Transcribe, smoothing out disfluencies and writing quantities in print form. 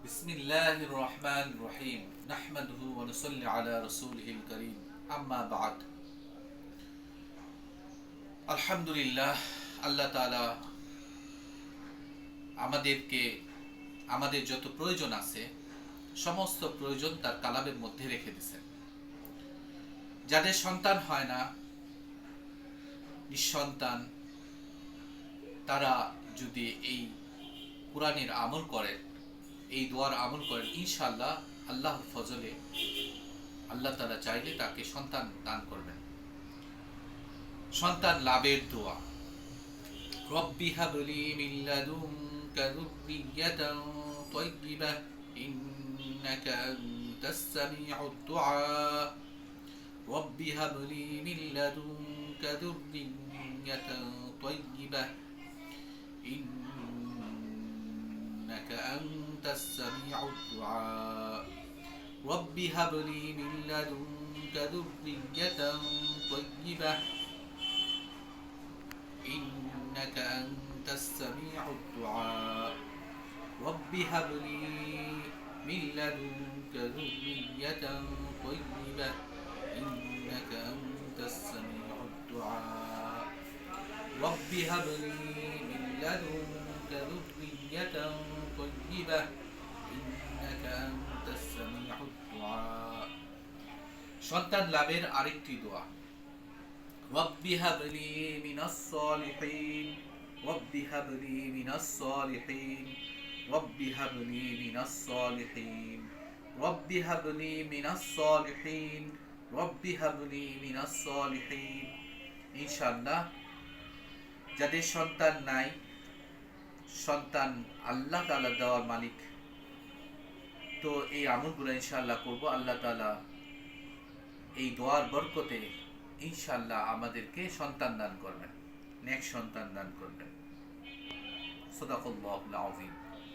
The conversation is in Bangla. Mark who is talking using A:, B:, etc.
A: বিসমিল্লাহির রহমানির রহিম নাহমাদুহু ওয়া নুসাল্লি আলা রাসূলিহিল কারীম আম্মা বা'দ। আলহামদুলিল্লাহ, আল্লাহ তাআলা আমাদের যত প্রয়োজন আছে সমস্ত প্রয়োজন তার কালামের মধ্যে রেখে দিয়েছেন। যাদের সন্তান হয় না, নিঃসন্তান, তারা যদি এই কোরআনের আমল করেন, এই দোয়ার আমল করেন, ইনশাআল্লাহ আল্লাহর ফজলে আল্লাহ তাআলা চাইলে তাকে সন্তান দান করবেন। সন্তান লাভের দোয়া। রব্বি হাবলি মিন লাদুনকা যুররিয়াতান তাইয়্যিবাহ ইন্নাকা আনতাস সামিউদ দুআ। রব্বি হাবলি মিন লাদুনকা যুররিয়াতান তাইয়্যিবাহ ইন্নাকা আনতাস সামিউদ দুআ। রব্বি হাবলি মিন লাদুনকা যুররিয়াতান তাইয়্যিবাহ إنك أنت السميع الدعاء. رب هب لي من لدنك ذرية طيبة إنك أنت السميع الدعاء. رب هب لي من لدنك ذرية طيبة إنك أنت السميع الدعاء. সন্তান লাভের আরেকটি দোয়া। رب هب لي من الصالحين رب هب لي من الصالحين رب هب لي من الصالحين رب هب لي من الصالحين رب هب لي من الصالحين. ইনশাআল্লাহ যাদের সন্তান নাই, সন্তান আল্লাহ তাআলা দেওয়ার মালিক, তো এই আমলগুলো ইনশাআল্লাহ করব। আল্লাহ তাআলা এই দোয়ার বরকতে ইনশাআল্লাহ আমাদেরকে সন্তান দান করবেন, নেক সন্তান দান করবেন। সাদাকাল্লাহুল আযীম।